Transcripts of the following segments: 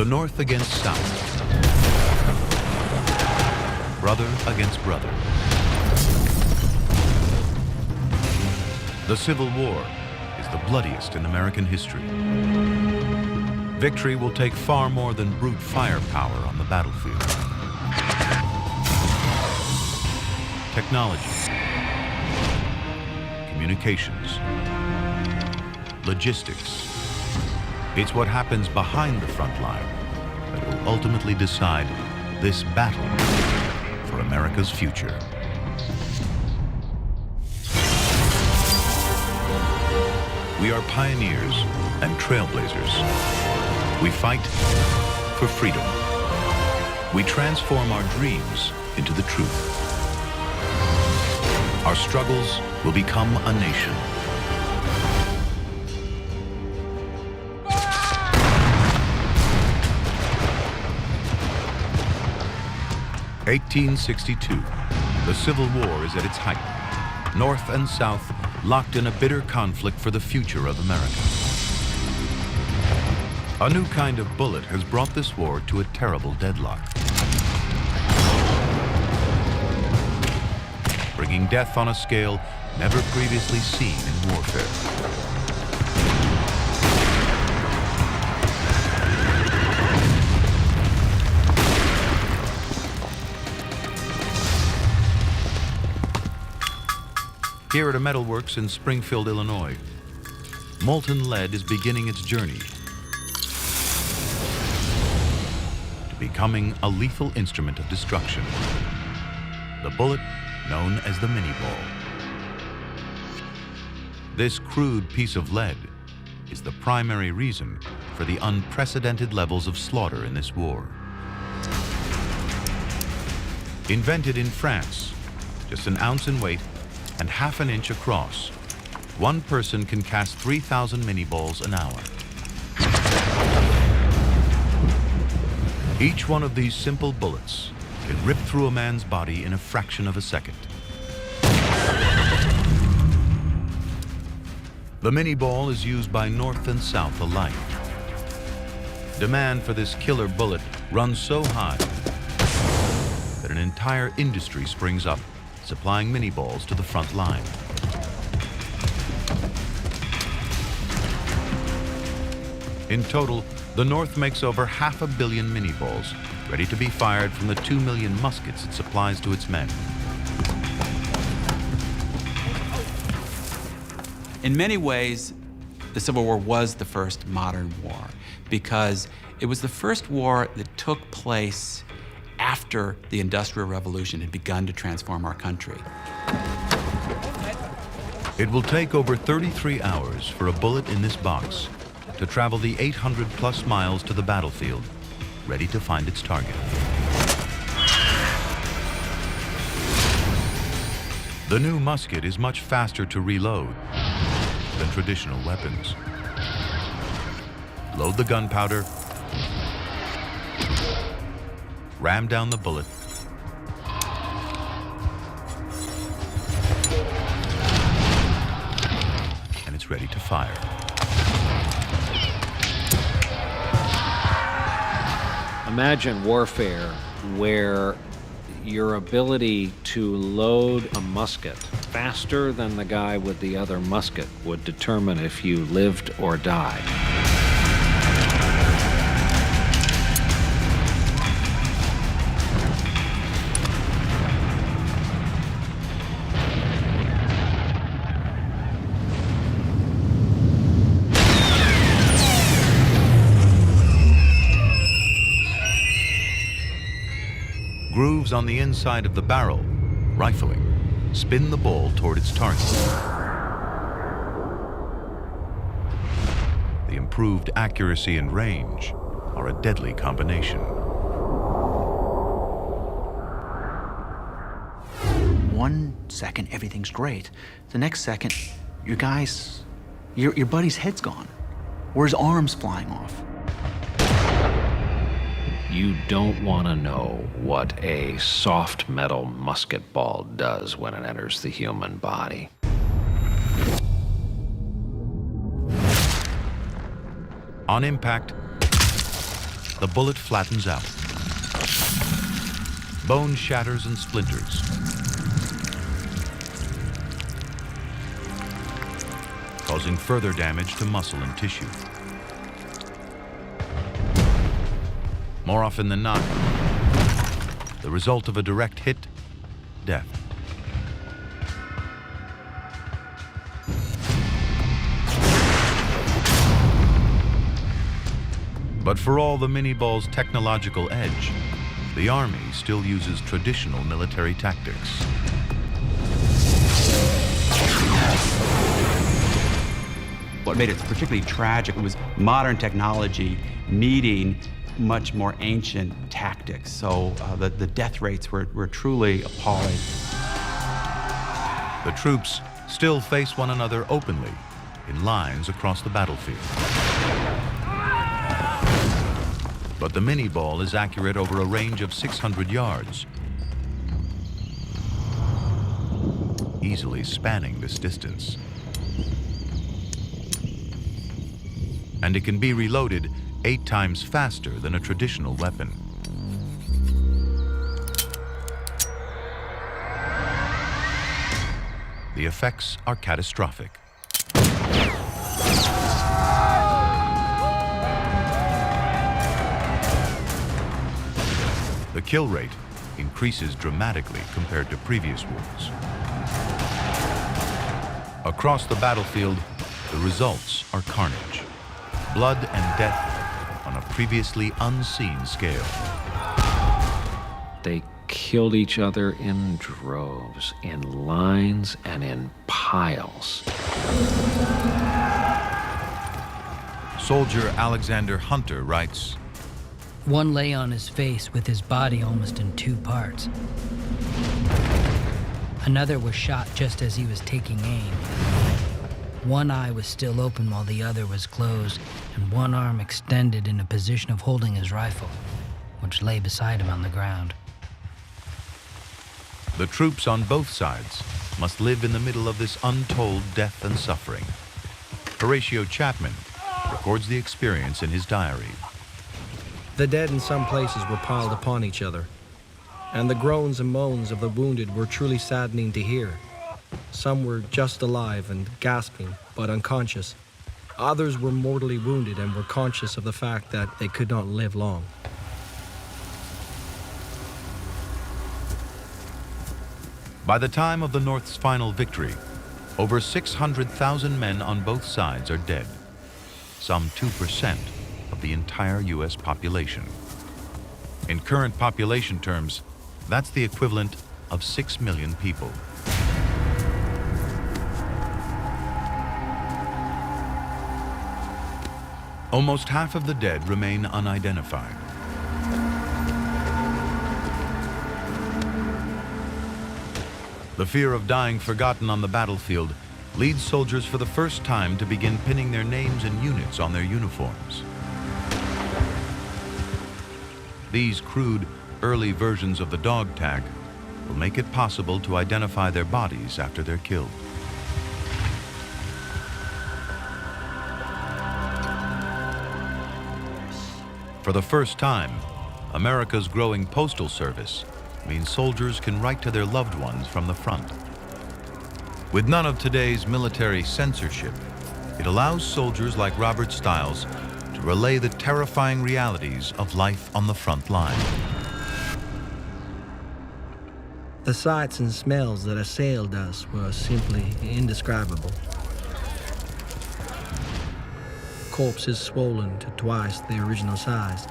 The North against South. Brother against brother. The Civil War is the bloodiest in American history. Victory will take far more than brute firepower on the battlefield. Technology, communications, logistics. It's what happens behind the front line that will ultimately decide this battle for America's future. We are pioneers and trailblazers. We fight for freedom. We transform our dreams into the truth. Our struggles will become a nation. (1862). The Civil War is at its height. North and South locked in a bitter conflict for the future of America. A new kind of bullet has brought this war to a terrible deadlock, bringing death on a scale never previously seen in warfare. Here at a metalworks in Springfield, Illinois, molten lead is beginning its journey to becoming a lethal instrument of destruction. The bullet known as the Mini-Ball. This crude piece of lead is the primary reason for the unprecedented levels of slaughter in this war. Invented in France, just an ounce in weight and half an inch across, one person can cast 3,000 mini-balls an hour. Each one of these simple bullets can rip through a man's body in a fraction of a second. The mini-ball is used by North and South alike. Demand for this killer bullet runs so high that an entire industry springs up, supplying mini-balls to the front line. In total, the North makes over 500 million mini-balls, ready to be fired from the 2 million muskets it supplies to its men. In many ways, the Civil War was the first modern war because it was the first war that took place after the Industrial Revolution had begun to transform our country. It will take over 33 hours for a bullet in this box to travel the 800+ miles to the battlefield, ready to find its target. The new musket is much faster to reload than traditional weapons. Load the gunpowder, ram down the bullet, and it's ready to fire. Imagine warfare where your ability to load a musket faster than the guy with the other musket would determine if you lived or died. Grooves on the inside of the barrel, rifling, spin the ball toward its target. The improved accuracy and range are a deadly combination. 1 second, everything's great. The next second, your buddy's head's gone, or his arm's flying off. You don't want to know what a soft metal musket ball does when it enters the human body. On impact, the bullet flattens out. Bone shatters and splinters. Causing further damage to muscle and tissue. More often than not, the result of a direct hit, death. But for all the Mini-Ball's technological edge, the Army still uses traditional military tactics. What made it particularly tragic was modern technology meeting much more ancient tactics. So the death rates were truly appalling. The troops still face one another openly in lines across the battlefield. But the Mini-Ball is accurate over a range of 600 yards, easily spanning this distance. And it can be reloaded 8 times faster than a traditional weapon. The effects are catastrophic. The kill rate increases dramatically compared to previous wars. Across the battlefield, the results are carnage. Blood and death on a previously unseen scale. They killed each other in droves, in lines, and in piles. Soldier Alexander Hunter writes, "One lay on his face with his body almost in 2 parts. Another was shot just as he was taking aim. One eye was still open while the other was closed, and one arm extended in a position of holding his rifle, which lay beside him on the ground." the troops on both sides must live in the middle of this untold death and suffering. Horatio Chapman records the experience in his diary. The dead in some places were piled upon each other, and the groans and moans of the wounded were truly saddening to hear. Some were just alive and gasping, but unconscious. Others were mortally wounded and were conscious of the fact that they could not live long. By the time of the North's final victory, over 600,000 men on both sides are dead, some 2% of the entire U.S. population. In current population terms, that's the equivalent of 6 million people. Almost half of the dead remain unidentified. The fear of dying forgotten on the battlefield leads soldiers for the first time to begin pinning their names and units on their uniforms. These crude, early versions of the dog tag will make it possible to identify their bodies after they're killed. For the first time, America's growing postal service means soldiers can write to their loved ones from the front. With none of today's military censorship, it allows soldiers like Robert Stiles to relay the terrifying realities of life on the front line. The sights and smells that assailed us were simply indescribable. Corpses swollen to twice their original size.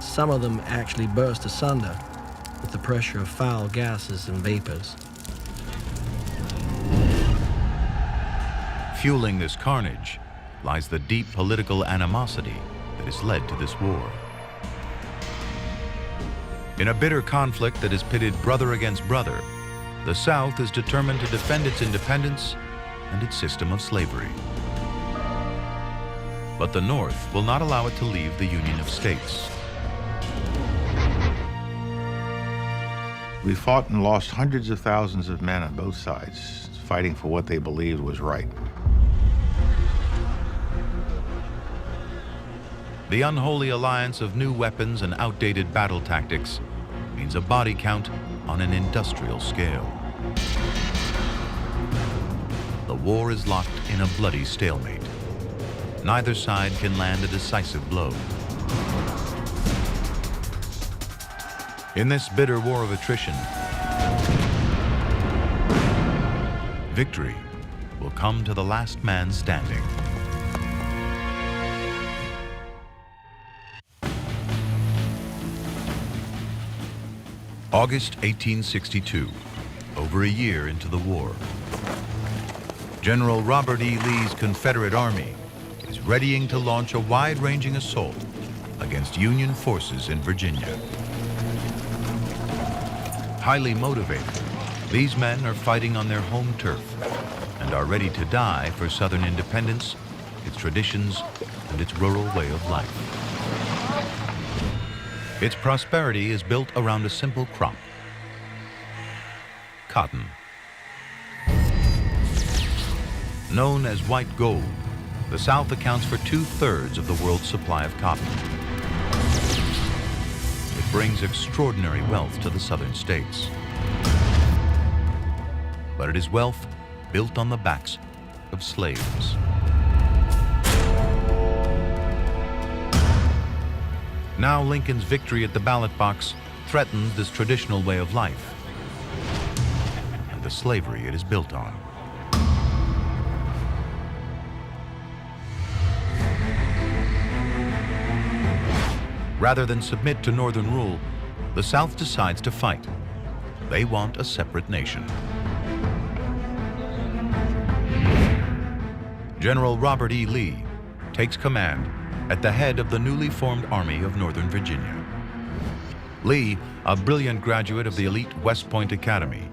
Some of them actually burst asunder with the pressure of foul gases and vapors. Fueling this carnage lies the deep political animosity that has led to this war. In a bitter conflict that has pitted brother against brother, the South is determined to defend its independence and its system of slavery. But the North will not allow it to leave the Union of States. We fought and lost hundreds of thousands of men on both sides, fighting for what they believed was right. The unholy alliance of new weapons and outdated battle tactics means a body count on an industrial scale. The war is locked in a bloody stalemate. Neither side can land a decisive blow. In this bitter war of attrition, victory will come to the last man standing. August 1862, over a year into the war. General Robert E. Lee's Confederate Army is readying to launch a wide-ranging assault against Union forces in Virginia. Highly motivated, these men are fighting on their home turf and are ready to die for Southern independence, its traditions, and its rural way of life. Its prosperity is built around a simple crop: cotton. Known as white gold, the South accounts for 2/3 of the world's supply of cotton. It brings extraordinary wealth to the southern states. But it is wealth built on the backs of slaves. Now Lincoln's victory at the ballot box threatens this traditional way of life and the slavery it is built on. Rather than submit to Northern rule, the South decides to fight. They want a separate nation. General Robert E. Lee takes command at the head of the newly formed Army of Northern Virginia. Lee, a brilliant graduate of the elite West Point Academy,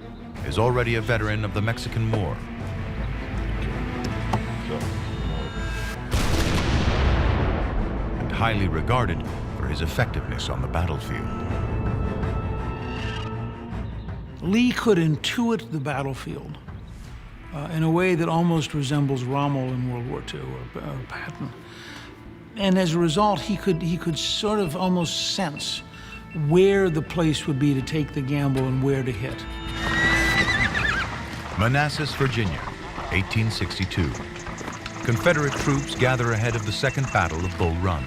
is already a veteran of the Mexican War. And highly regarded for his effectiveness on the battlefield. Lee could intuit the battlefield in a way that almost resembles Rommel in World War II or Patton. And as a result, he could sort of almost sense where the place would be to take the gamble and where to hit. Manassas, Virginia, 1862. Confederate troops gather ahead of the Second Battle of Bull Run.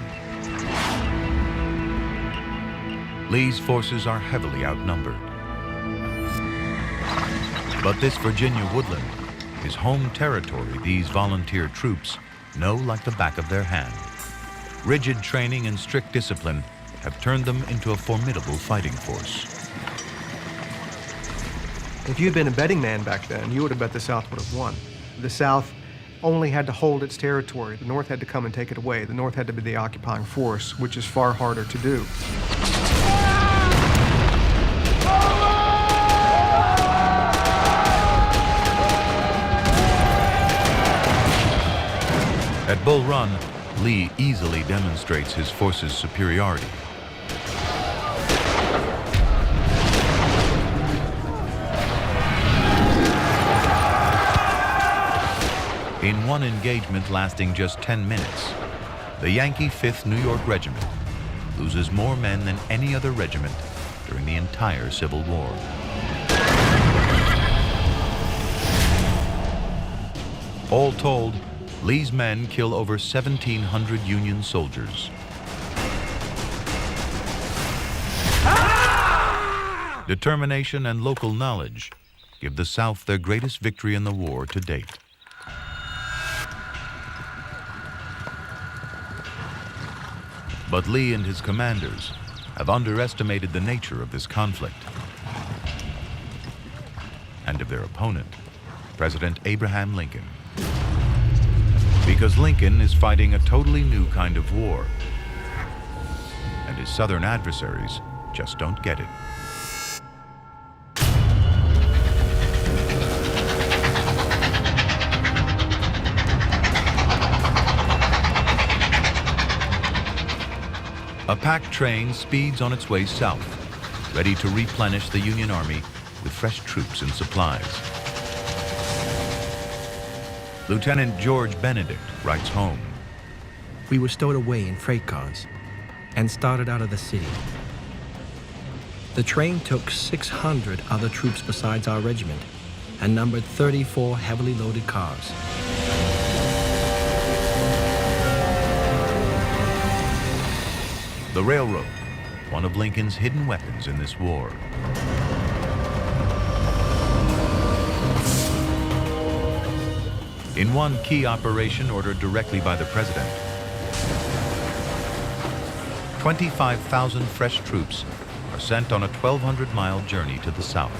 Lee's forces are heavily outnumbered. But this Virginia woodland is home territory these volunteer troops know like the back of their hand. Rigid training and strict discipline have turned them into a formidable fighting force. If you'd been a betting man back then, you would have bet the South would have won. The South only had to hold its territory. The North had to come and take it away. The North had to be the occupying force, which is far harder to do. At Bull Run, Lee easily demonstrates his force's superiority. In one engagement lasting just 10 minutes, the Yankee 5th New York Regiment loses more men than any other regiment during the entire Civil War. All told, Lee's men kill over 1,700 Union soldiers. Determination and local knowledge give the South their greatest victory in the war to date. But Lee and his commanders have underestimated the nature of this conflict and of their opponent, President Abraham Lincoln. Because Lincoln is fighting a totally new kind of war, and his Southern adversaries just don't get it. A packed train speeds on its way south, ready to replenish the Union Army with fresh troops and supplies. Lieutenant George Benedict writes home, we were stowed away in freight cars and started out of the city. The train took 600 other troops besides our regiment and numbered 34 heavily loaded cars. The railroad, one of Lincoln's hidden weapons in this war. In one key operation ordered directly by the president, 25,000 fresh troops are sent on a 1,200-mile journey to the south.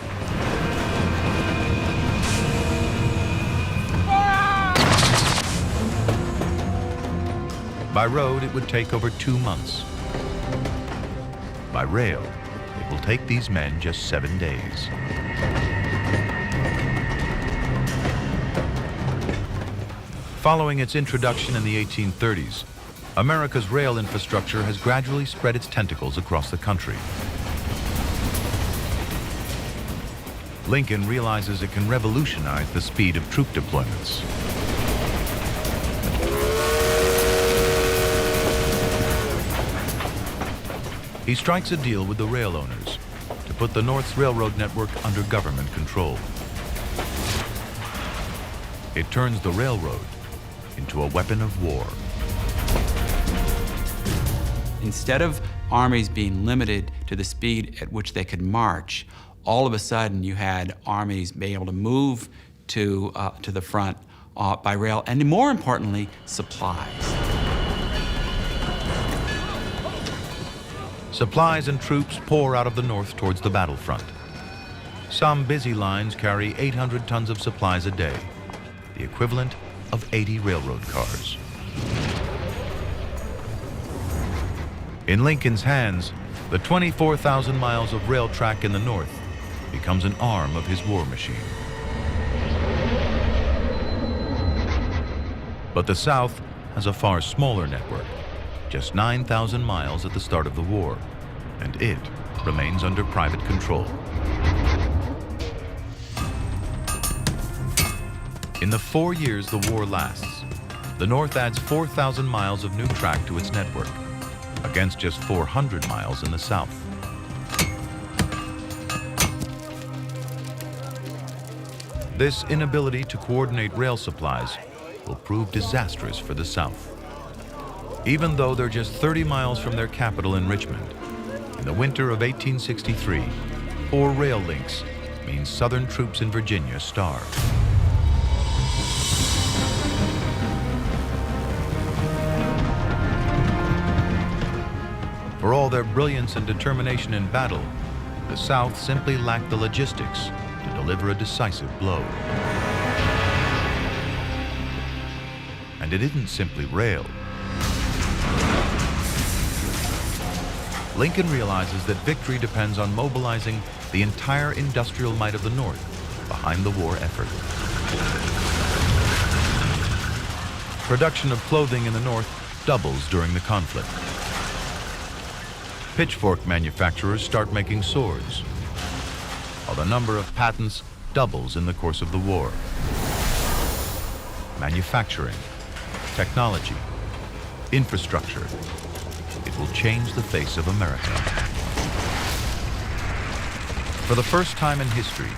By road, it would take over 2 months. By rail, it will take these men just 7 days. Following its introduction in the 1830s, America's rail infrastructure has gradually spread its tentacles across the country. Lincoln realizes it can revolutionize the speed of troop deployments. He strikes a deal with the rail owners to put the North's railroad network under government control. It turns the railroad into a weapon of war. Instead of armies being limited to the speed at which they could march, all of a sudden you had armies being able to move to the front by rail, and more importantly, supplies. Supplies and troops pour out of the north towards the battlefront. Some busy lines carry 800 tons of supplies a day, the equivalent of 80 railroad cars. In Lincoln's hands, the 24,000 miles of rail track in the north becomes an arm of his war machine. But the South has a far smaller network, just 9,000 miles at the start of the war, and it remains under private control. In the 4 years the war lasts, the North adds 4,000 miles of new track to its network, against just 400 miles in the South. This inability to coordinate rail supplies will prove disastrous for the South. Even though they're just 30 miles from their capital in Richmond, in the winter of 1863, 4 rail links means Southern troops in Virginia starve. For all their brilliance and determination in battle, the South simply lacked the logistics to deliver a decisive blow. And it isn't simply rail. Lincoln realizes that victory depends on mobilizing the entire industrial might of the North behind the war effort. Production of clothing in the North doubles during the conflict. Pitchfork manufacturers start making swords, while the number of patents doubles in the course of the war. Manufacturing, technology, infrastructure, it will change the face of America. For the first time in history,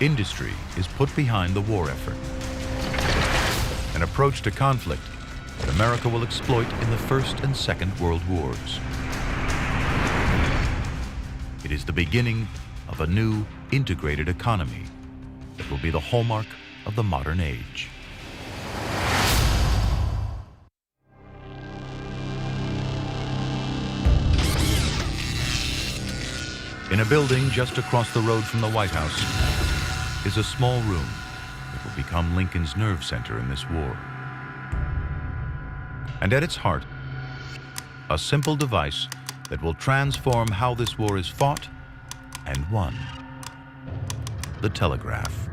industry is put behind the war effort. An approach to conflict that America will exploit in the First and Second World Wars. It is the beginning of a new, integrated economy that will be the hallmark of the modern age. In a building just across the road from the White House is a small room that will become Lincoln's nerve center in this war. And at its heart, a simple device that will transform how this war is fought and won: the telegraph.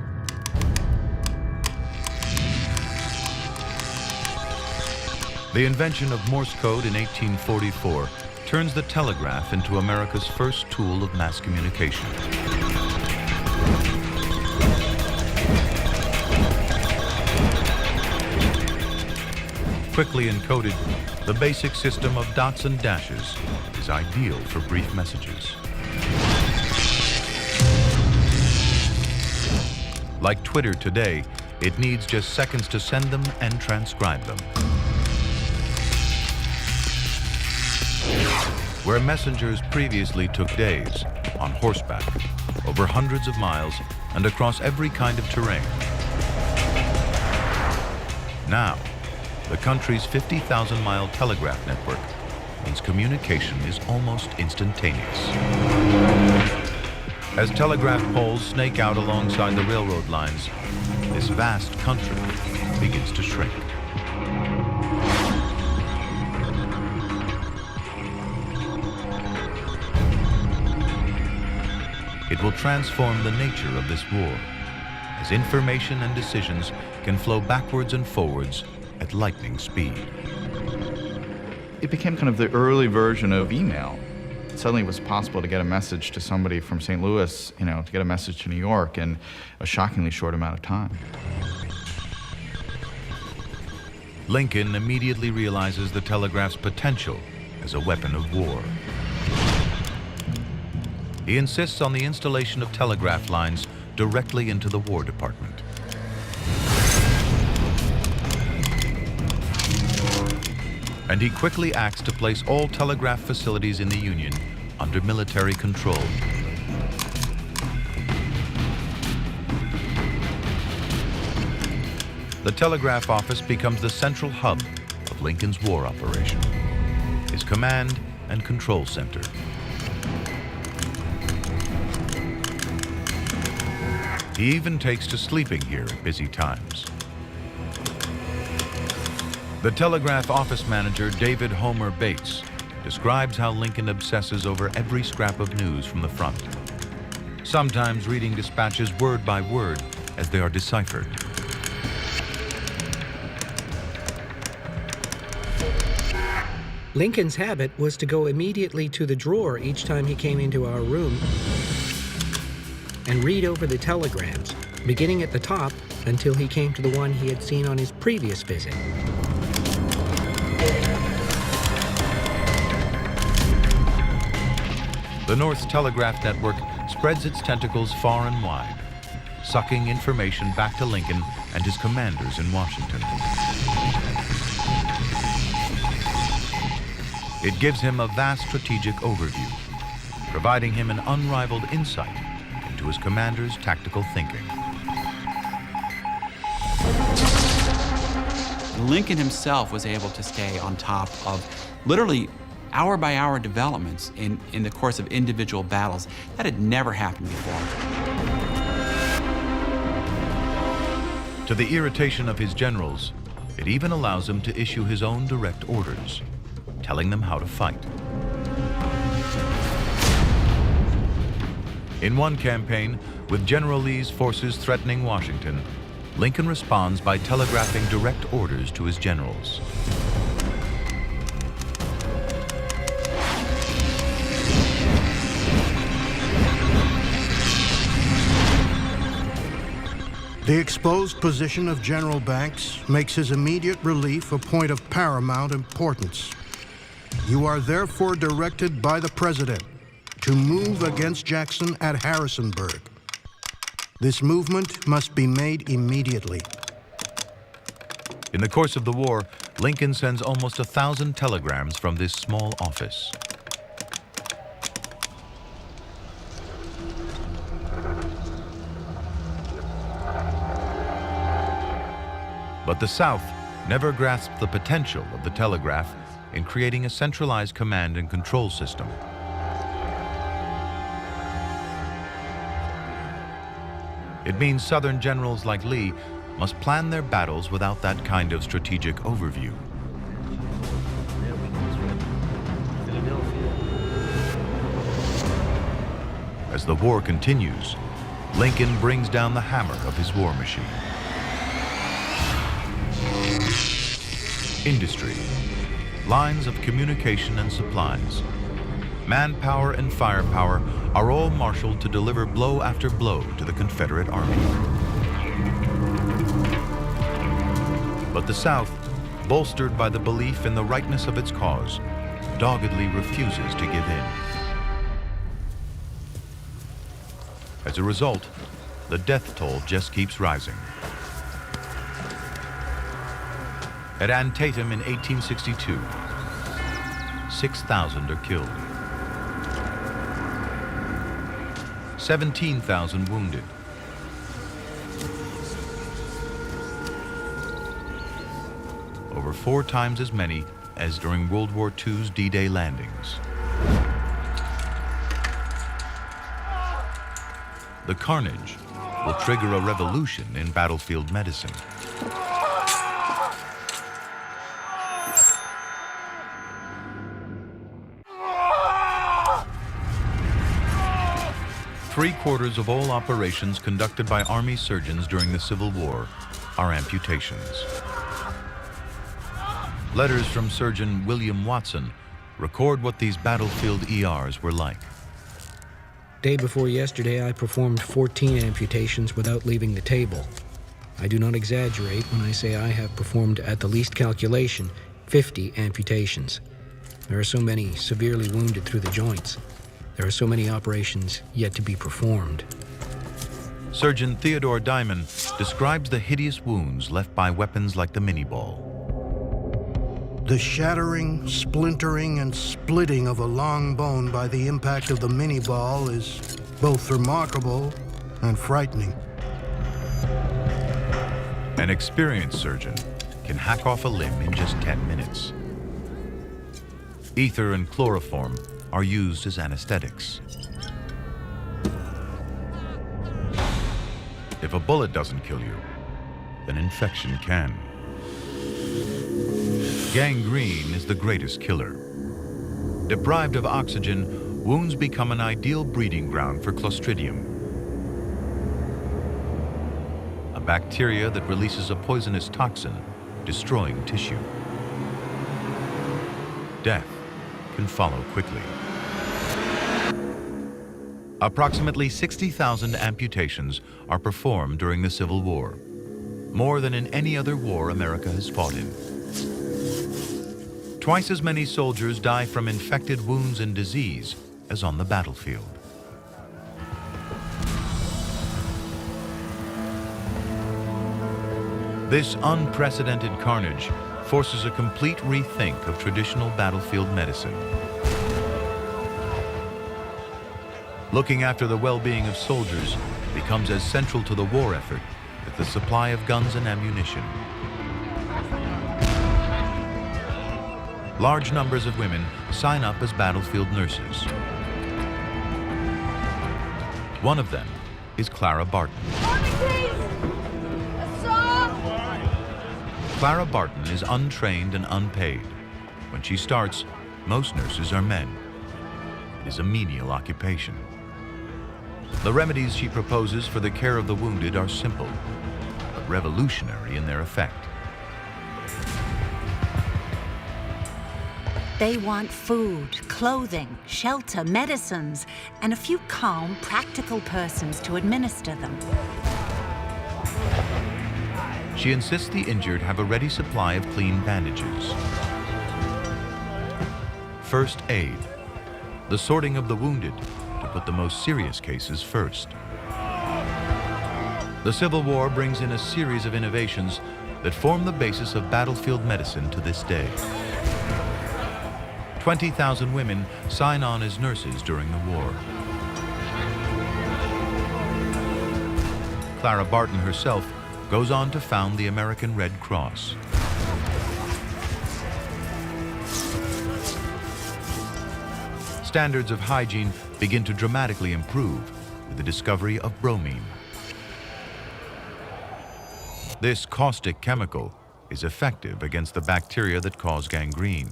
The invention of Morse code in 1844 turns the telegraph into America's first tool of mass communication. quickly encoded, the basic system of dots and dashes is ideal for brief messages. Like Twitter today, it needs just seconds to send them and transcribe them. Where messengers previously took days, on horseback, over hundreds of miles, and across every kind of terrain. Now, the country's 50,000-mile telegraph network means communication is almost instantaneous. As telegraph poles snake out alongside the railroad lines, this vast country begins to shrink. It will transform the nature of this war, as information and decisions can flow backwards and forwards at lightning speed. It became kind of the early version of email. Suddenly it was possible to get a message to somebody from St. Louis, to get a message to New York in a shockingly short amount of time. Lincoln immediately realizes the telegraph's potential as a weapon of war. He insists on the installation of telegraph lines directly into the War Department. And he quickly acts to place all telegraph facilities in the Union under military control. The telegraph office becomes the central hub of Lincoln's war operation, his command and control center. He even takes to sleeping here at busy times. The telegraph office manager, David Homer Bates, describes how Lincoln obsesses over every scrap of news from the front, sometimes reading dispatches word by word as they are deciphered. Lincoln's habit was to go immediately to the drawer each time he came into our room and read over the telegrams, beginning at the top until he came to the one he had seen on his previous visit. The North's telegraph network spreads its tentacles far and wide, sucking information back to Lincoln and his commanders in Washington. It gives him a vast strategic overview, providing him an unrivaled insight into his commander's tactical thinking. Lincoln himself was able to stay on top of literally hour-by-hour developments in the course of individual battles. That had never happened before. To the irritation of his generals, it even allows him to issue his own direct orders, telling them how to fight. In one campaign, with General Lee's forces threatening Washington, Lincoln responds by telegraphing direct orders to his generals. The exposed position of General Banks makes his immediate relief a point of paramount importance. You are therefore directed by the President to move against Jackson at Harrisonburg. This movement must be made immediately. In the course of the war, Lincoln sends almost 1,000 telegrams from this small office. But the South never grasped the potential of the telegraph in creating a centralized command and control system. It means Southern generals like Lee must plan their battles without that kind of strategic overview. As the war continues, Lincoln brings down the hammer of his war machine. Industry, lines of communication and supplies, manpower and firepower are all marshaled to deliver blow after blow to the Confederate Army. But the South bolstered by the belief in the rightness of its cause, doggedly refuses to give in. As a result, the death toll just keeps rising. At Antietam in 1862, 6,000 are killed. 17,000 wounded. Over 4 times as many as during World War II's D-Day landings. The carnage will trigger a revolution in battlefield medicine. Three-quarters of all operations conducted by Army surgeons during the Civil War are amputations. Letters from surgeon William Watson record what these battlefield ERs were like. Day before yesterday, I performed 14 amputations without leaving the table. I do not exaggerate when I say I have performed, at the least calculation, 50 amputations. There are so many severely wounded through the joints. There are so many operations yet to be performed. Surgeon Theodore Diamond describes the hideous wounds left by weapons like the Mini-Ball. The shattering, splintering, and splitting of a long bone by the impact of the Mini-Ball is both remarkable and frightening. An experienced surgeon can hack off a limb in just 10 minutes. Ether and chloroform are used as anesthetics. If a bullet doesn't kill you, then infection can. Gangrene is the greatest killer. Deprived of oxygen, wounds become an ideal breeding ground for Clostridium, a bacteria that releases a poisonous toxin, destroying tissue. Death can follow quickly. Approximately 60,000 amputations are performed during the Civil War, more than in any other war America has fought in. Twice as many soldiers die from infected wounds and disease as on the battlefield. This unprecedented carnage forces a complete rethink of traditional battlefield medicine. Looking after the well-being of soldiers becomes as central to the war effort as the supply of guns and ammunition. Large numbers of women sign up as battlefield nurses. One of them is Clara Barton. Clara Barton is untrained and unpaid. When she starts, most nurses are men. It is a menial occupation. The remedies she proposes for the care of the wounded are simple, but revolutionary in their effect. They want food, clothing, shelter, medicines, and a few calm, practical persons to administer them. She insists the injured have a ready supply of clean bandages. First aid, the sorting of the wounded to put the most serious cases first. The Civil War brings in a series of innovations that form the basis of battlefield medicine to this day. 20,000 women sign on as nurses during the war. Clara Barton herself goes on to found the American Red Cross. Standards of hygiene begin to dramatically improve with the discovery of bromine. This caustic chemical is effective against the bacteria that cause gangrene.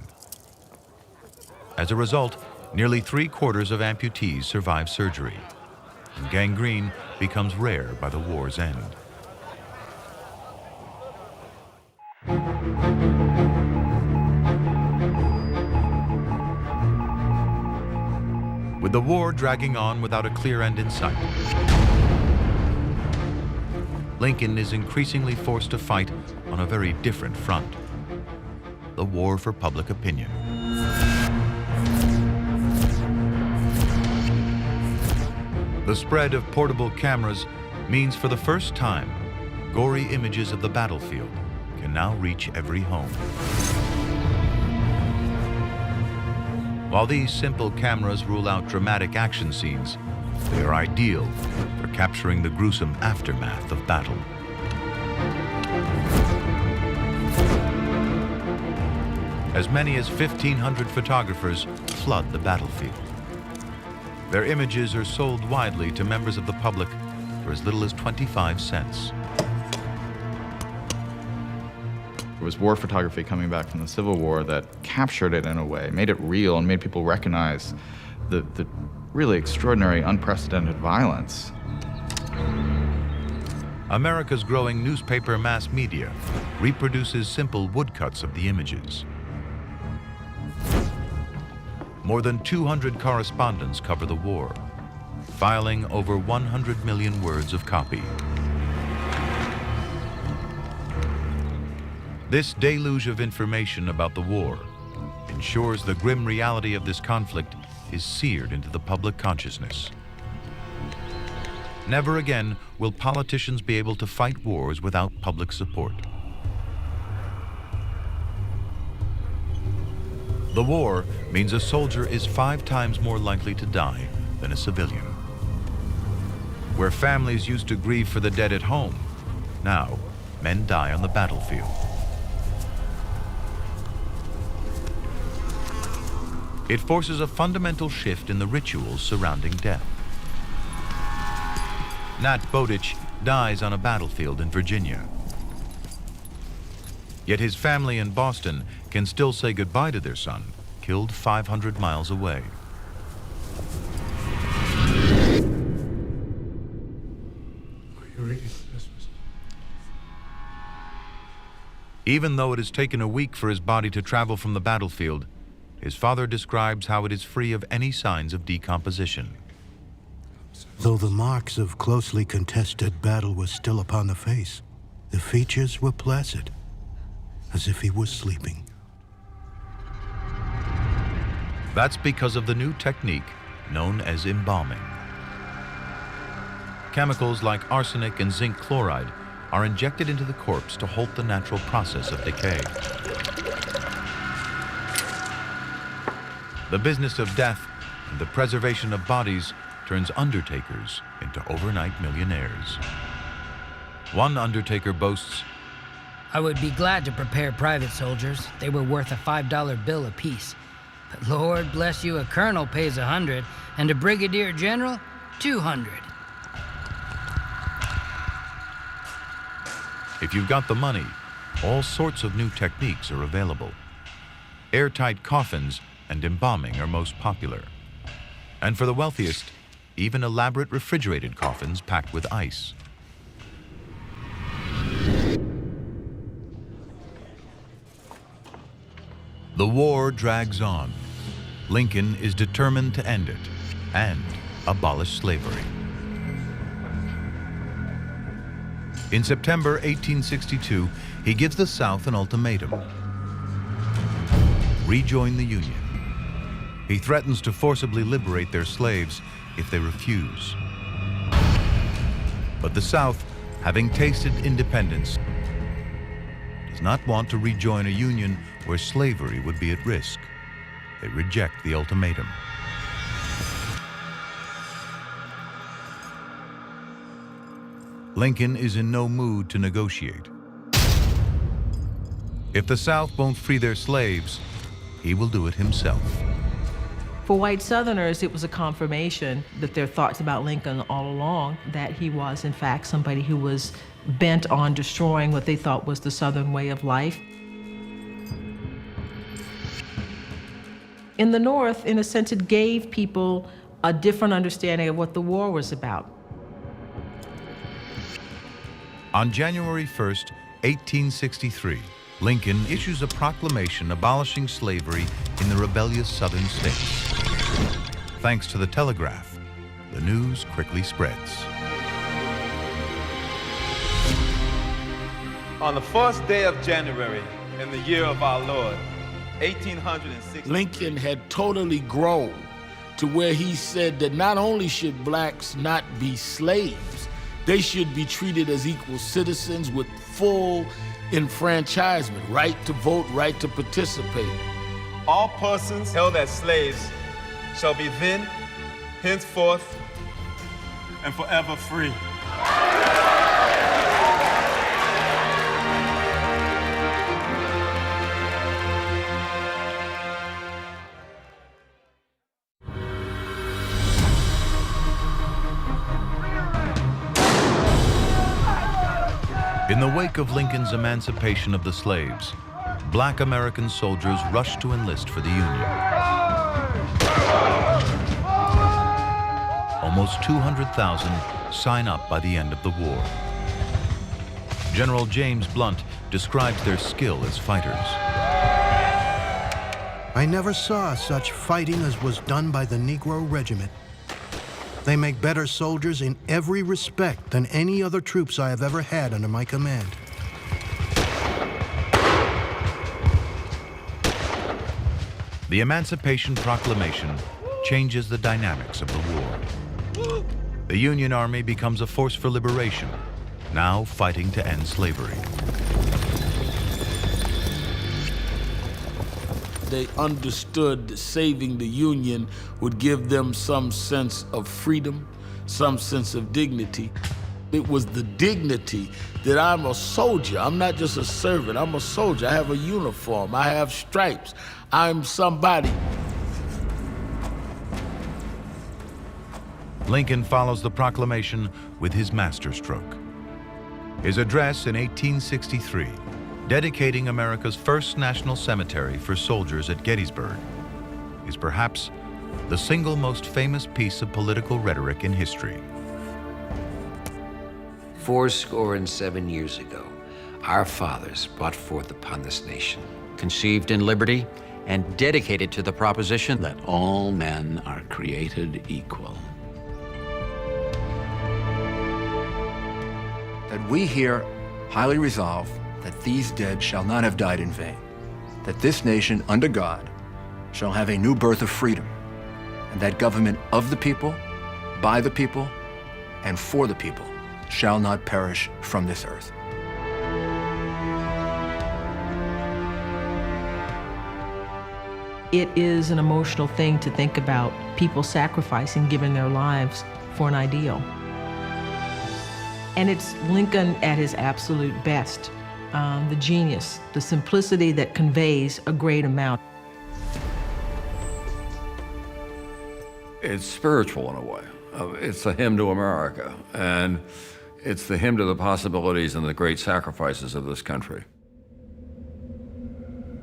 As a result, nearly 3/4 of amputees survive surgery, and gangrene becomes rare by the war's end. With the war dragging on without a clear end in sight, Lincoln is increasingly forced to fight on a very different front. the war for public opinion. The spread of portable cameras means for the first time, gory images of the battlefield can now reach every home. While these simple cameras rule out dramatic action scenes, they are ideal for capturing the gruesome aftermath of battle. As many as 1,500 photographers flood the battlefield. Their images are sold widely to members of the public for as little as 25 cents. It was war photography coming back from the Civil War that captured it in a way, made it real, and made people recognize the really extraordinary, unprecedented violence. America's growing newspaper mass media reproduces simple woodcuts of the images. More than 200 correspondents cover the war, filing over 100 million words of copy. This deluge of information about the war ensures the grim reality of this conflict is seared into the public consciousness. Never again will politicians be able to fight wars without public support. The war means a soldier is 5 times more likely to die than a civilian. Where families used to grieve for the dead at home, now men die on the battlefield. It forces a fundamental shift in the rituals surrounding death. Nat Bowditch dies on a battlefield in Virginia. Yet his family in Boston can still say goodbye to their son, killed 500 miles away. Even though it has taken a week for his body to travel from the battlefield, his father describes how it is free of any signs of decomposition. Though the marks of closely contested battle were still upon the face, the features were placid, as if he was sleeping. That's because of the new technique known as embalming. Chemicals like arsenic and zinc chloride are injected into the corpse to halt the natural process of decay. The business of death and the preservation of bodies turns undertakers into overnight millionaires. One undertaker boasts, I would be glad to prepare private soldiers. They were worth a $5 bill apiece. But Lord bless you, a colonel pays 100, and a brigadier general, 200. If you've got the money, all sorts of new techniques are available. Airtight coffins and embalming are most popular. And for the wealthiest, even elaborate refrigerated coffins packed with ice. The war drags on. Lincoln is determined to end it and abolish slavery. In September 1862, he gives the South an ultimatum. Rejoin the Union. He threatens to forcibly liberate their slaves if they refuse. But the South, having tasted independence, does not want to rejoin a union where slavery would be at risk. They reject the ultimatum. Lincoln is in no mood to negotiate. If the South won't free their slaves, he will do it himself. For white Southerners, it was a confirmation that their thoughts about Lincoln all along, that he was, in fact, somebody who was bent on destroying what they thought was the Southern way of life. In the North, in a sense, it gave people a different understanding of what the war was about. On January 1st, 1863, Lincoln issues a proclamation abolishing slavery in the rebellious southern states. Thanks to the telegraph, the news quickly spreads. On the first day of January, in the year of our Lord, 1860. Lincoln had totally grown to where he said that not only should blacks not be slaves, they should be treated as equal citizens with full enfranchisement, right to vote, right to participate. All persons held as slaves shall be then, henceforth, and forever free. In the wake of Lincoln's emancipation of the slaves, black American soldiers rushed to enlist for the Union. Almost 200,000 sign up by the end of the war. General James Blunt describes their skill as fighters. I never saw such fighting as was done by the Negro Regiment. They make better soldiers in every respect than any other troops I have ever had under my command. The Emancipation Proclamation changes the dynamics of the war. The Union Army becomes a force for liberation, now fighting to end slavery. They understood that saving the Union would give them some sense of freedom, some sense of dignity. It was the dignity that I'm a soldier. I'm not just a servant, I'm a soldier. I have a uniform, I have stripes. I'm somebody. Lincoln follows the proclamation with his masterstroke. His address in 1863, dedicating America's first national cemetery for soldiers at Gettysburg, is perhaps the single most famous piece of political rhetoric in history. 77 years ago, our fathers brought forth upon this nation, conceived in liberty and dedicated to the proposition that all men are created equal. That we here highly resolve that these dead shall not have died in vain, that this nation under God shall have a new birth of freedom, and that government of the people, by the people, and for the people shall not perish from this earth. It is an emotional thing to think about people sacrificing, giving their lives for an ideal. And it's Lincoln at his absolute best. The genius, the simplicity that conveys a great amount. It's spiritual in a way. It's a hymn to America, and it's the hymn to the possibilities and the great sacrifices of this country.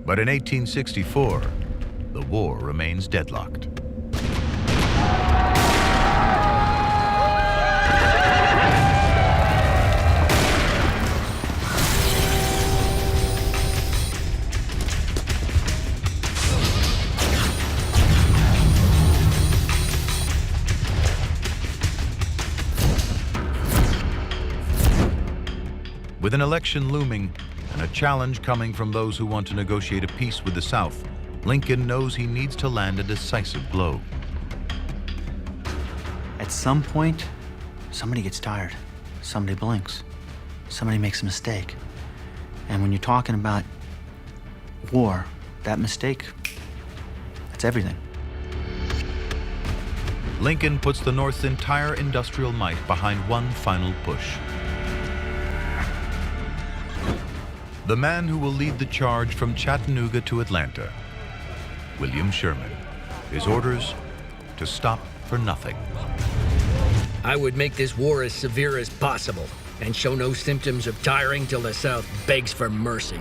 But in 1864, the war remains deadlocked. With an election looming and a challenge coming from those who want to negotiate a peace with the South, Lincoln knows he needs to land a decisive blow. At some point, somebody gets tired. Somebody blinks. Somebody makes a mistake. And when you're talking about war, that mistake, that's everything. Lincoln puts the North's entire industrial might behind one final push. The man who will lead the charge from Chattanooga to Atlanta, William Sherman. His orders to stop for nothing. I would make this war as severe as possible and show no symptoms of tiring till the South begs for mercy.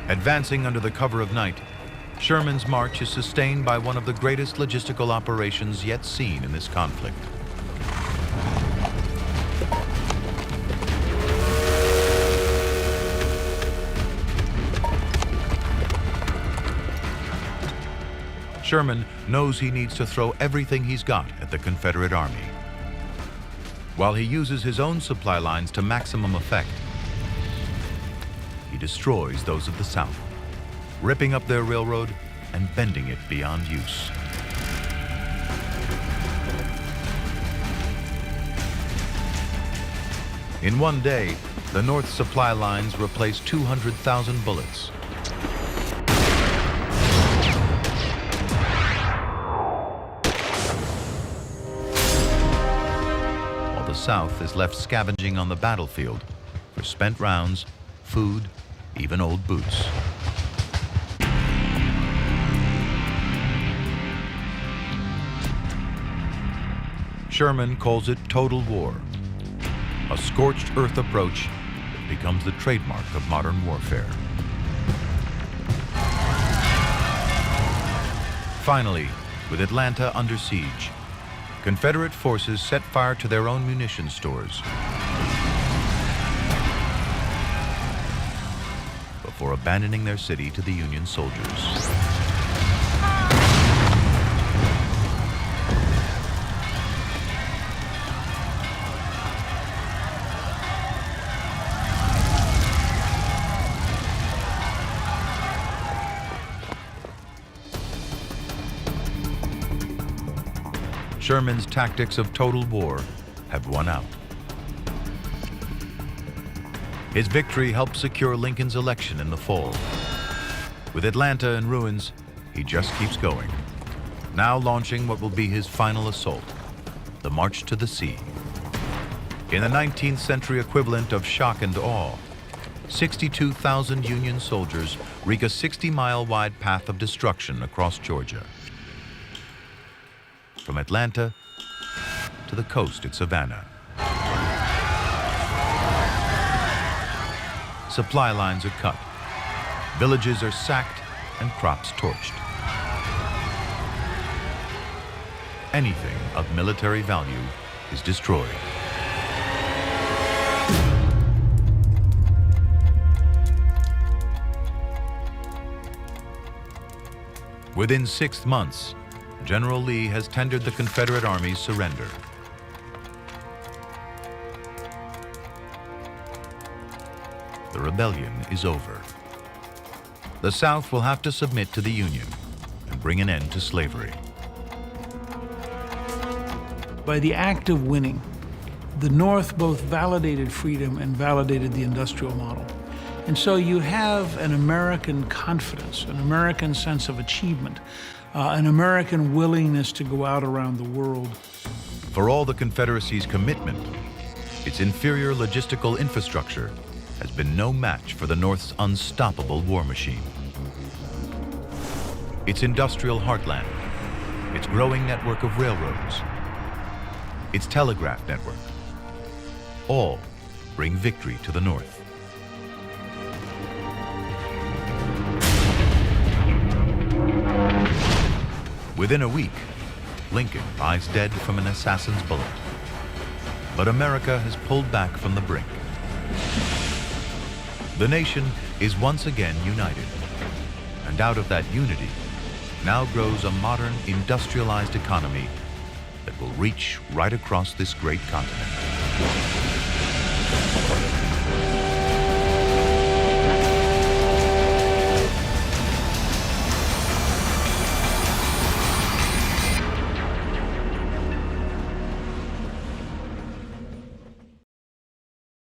Advancing under the cover of night, Sherman's march is sustained by one of the greatest logistical operations yet seen in this conflict. Sherman knows he needs to throw everything he's got at the Confederate Army. While he uses his own supply lines to maximum effect, he destroys those of the South, ripping up their railroad and bending it beyond use. In one day, the North's supply lines replaced 200,000 bullets. While the South is left scavenging on the battlefield for spent rounds, food, even old boots. Sherman calls it total war, a scorched earth approach that becomes the trademark of modern warfare. Finally, with Atlanta under siege, Confederate forces set fire to their own munition stores before abandoning their city to the Union soldiers. Sherman's tactics of total war have won out. His victory helped secure Lincoln's election in the fall. With Atlanta in ruins, he just keeps going, now launching what will be his final assault, the March to the Sea. In the 19th century equivalent of shock and awe, 62,000 Union soldiers wreak a 60-mile wide path of destruction across Georgia. From Atlanta to the coast at Savannah. Supply lines are cut, villages are sacked, and crops torched. Anything of military value is destroyed. Within 6 months, General Lee has tendered the Confederate Army's surrender. The rebellion is over. The South will have to submit to the Union and bring an end to slavery. By the act of winning, the North both validated freedom and validated the industrial model. And so you have an American confidence, an American sense of achievement, an American willingness to go out around the world. For all the Confederacy's commitment, its inferior logistical infrastructure has been no match for the North's unstoppable war machine. Its industrial heartland, its growing network of railroads, its telegraph network, all bring victory to the North. Within a week, Lincoln lies dead from an assassin's bullet. But America has pulled back from the brink. The nation is once again united. And out of that unity now grows a modern industrialized economy that will reach right across this great continent.